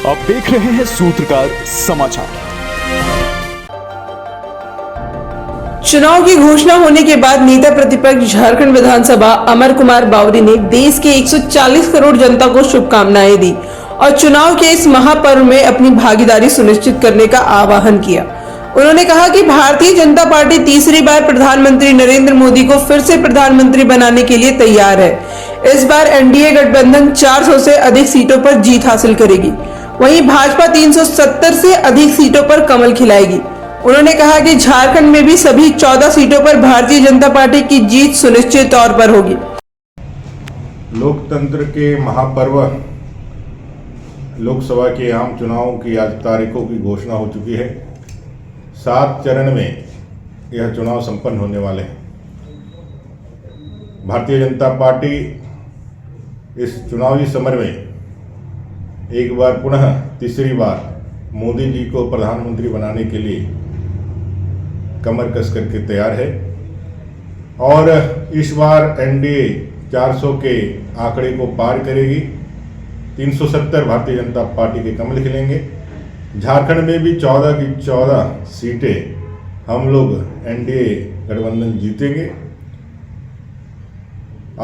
आप देख रहे हैं सूत्रकार समाचार। चुनाव की घोषणा होने के बाद नेता प्रतिपक्ष झारखंड विधानसभा अमर कुमार बावरी ने देश के 140 करोड़ जनता को शुभकामनाएं दी और चुनाव के इस महापर्व में अपनी भागीदारी सुनिश्चित करने का आह्वान किया। उन्होंने कहा कि भारतीय जनता पार्टी तीसरी बार प्रधानमंत्री नरेंद्र मोदी को फिर से प्रधानमंत्री बनाने के लिए तैयार है। इस बार एनडीए गठबंधन 400 से अधिक सीटों पर जीत हासिल करेगी, वहीं भाजपा 370 से अधिक सीटों पर कमल खिलाएगी। उन्होंने कहा कि झारखंड में भी सभी 14 सीटों पर भारतीय जनता पार्टी की जीत सुनिश्चित तौर पर होगी। लोकतंत्र के महापर्व लोकसभा के आम चुनावों की आज तारीखों की घोषणा हो चुकी है। 7 चरण में यह चुनाव संपन्न होने वाले हैं। भारतीय जनता पार्टी इस चुनावी समर में एक बार पुनः तीसरी बार मोदी जी को प्रधानमंत्री बनाने के लिए कमर कस करके तैयार है और इस बार एनडीए 400 के आंकड़े को पार करेगी। 370 भारतीय जनता पार्टी के कमल खिलेंगे। झारखंड में भी 14 की 14 सीटें हम लोग एनडीए गठबंधन जीतेंगे।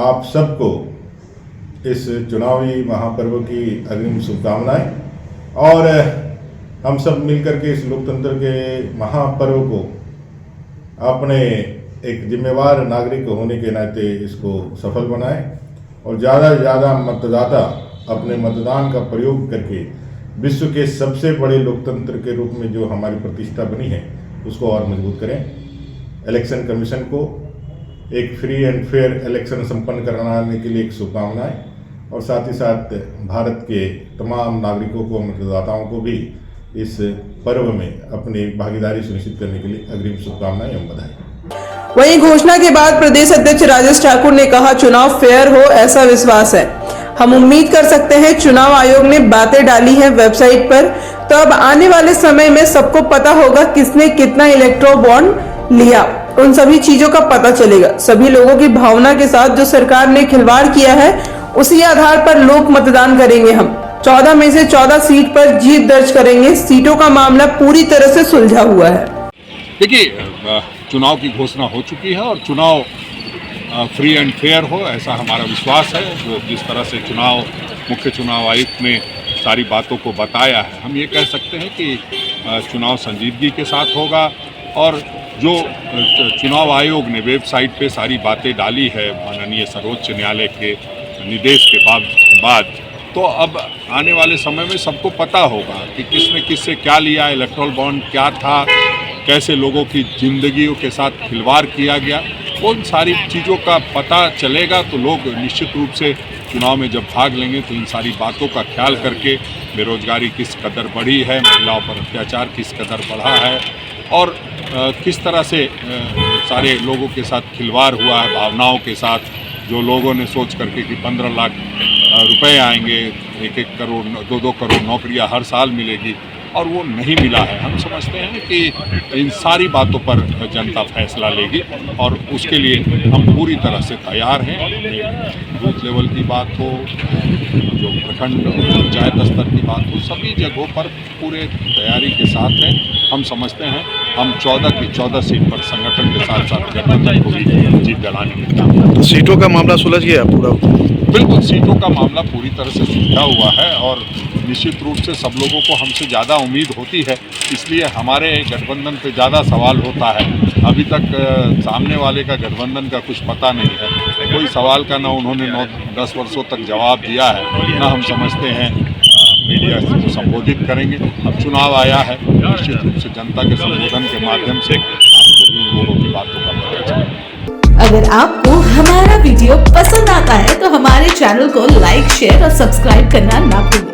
आप सबको इस चुनावी महापर्व की अग्रिम शुभकामनाएं और हम सब मिलकर के इस लोकतंत्र के महापर्व को अपने एक जिम्मेवार नागरिक होने के नाते इसको सफल बनाएं और ज़्यादा से ज़्यादा मतदाता अपने मतदान का प्रयोग करके विश्व के सबसे बड़े लोकतंत्र के रूप में जो हमारी प्रतिष्ठा बनी है उसको और मजबूत करें। इलेक्शन कमीशन को एक फ्री एंड फेयर इलेक्शन संपन्न कराने के लिए एक शुभकामनाएं और साथ ही साथ भारत के तमाम नागरिकों को, मतदाताओं को भी इस पर्व में अपनी भागीदारी सुनिश्चित करने के लिए अग्रिम शुभकामनाएं एवं बधाई। वहीं घोषणा के बाद प्रदेश अध्यक्ष राजेश ठाकुर ने कहा, चुनाव फेयर हो ऐसा विश्वास है। हम उम्मीद कर सकते हैं चुनाव आयोग ने बातें डाली हैं वेबसाइट पर, तो अब आने वाले समय में सबको पता होगा किसने कितना इलेक्ट्रो बॉन्ड लिया। उन सभी चीजों का पता चलेगा। सभी लोगों की भावना के साथ जो सरकार ने खिलवाड़ किया है उसी आधार पर लोग मतदान करेंगे। हम 14 में से 14 सीट पर जीत दर्ज करेंगे। सीटों का मामला पूरी तरह से सुलझा हुआ है। देखिए, चुनाव की घोषणा हो चुकी है और चुनाव फ्री एंड फेयर हो ऐसा हमारा विश्वास है। जो जिस तरह से मुख्य चुनाव आयुक्त ने सारी बातों को बताया है, हम ये कह सकते हैं कि चुनाव संजीदगी के साथ होगा और जो चुनाव आयोग ने वेबसाइट पे सारी बातें डाली है माननीय सर्वोच्च न्यायालय के निर्देश के बाद तो अब आने वाले समय में सबको पता होगा कि किसने किससे क्या लिया, इलेक्ट्रल बॉन्ड क्या था, कैसे लोगों की जिंदगियों के साथ खिलवाड़ किया गया। उन सारी चीज़ों का पता चलेगा तो लोग निश्चित रूप से चुनाव में जब भाग लेंगे तो इन सारी बातों का ख्याल करके बेरोजगारी किस कदर बढ़ी है, महिलाओं पर अत्याचार किस कदर बढ़ा है और किस तरह से सारे लोगों के साथ खिलवाड़ हुआ है भावनाओं के साथ। जो लोगों ने सोच करके कि 15 लाख रुपए आएंगे, 1-1 करोड़ 2-2 करोड़ नौकरियां हर साल मिलेगी और वो नहीं मिला है। हम समझते हैं कि इन सारी बातों पर जनता फैसला लेगी और उसके लिए हम पूरी तरह से तैयार हैं। बूथ लेवल की बात हो, जो प्रखंड पंचायत स्तर की बात हो, सभी जगहों पर पूरे तैयारी के साथ हैं। हम समझते हैं हम 14 की 14 सीट पर संगठन के साथ साथ गठबंधन को भी जीत दिलाने में काम। तो सीटों का मामला सुलझ गया पूरा? बिल्कुल, सीटों का मामला पूरी तरह से सुलझा हुआ है और निश्चित रूप से सब लोगों को हमसे ज़्यादा उम्मीद होती है, इसलिए हमारे गठबंधन पे ज़्यादा सवाल होता है। अभी तक सामने वाले का गठबंधन का कुछ पता नहीं है, कोई सवाल का ना उन्होंने 9-10 वर्षों तक जवाब दिया है, ना हम समझते हैं मीडिया को संबोधित करेंगे। अब चुनाव आया है, निश्चित रूप से जनता के संबोधन के माध्यम से आपको भी उन लोगों की बातों का पता चलेगा। अगर आपको हमारा वीडियो पसंद आता है तो हमारे चैनल को लाइक, शेयर और सब्सक्राइब करना ना भूलें।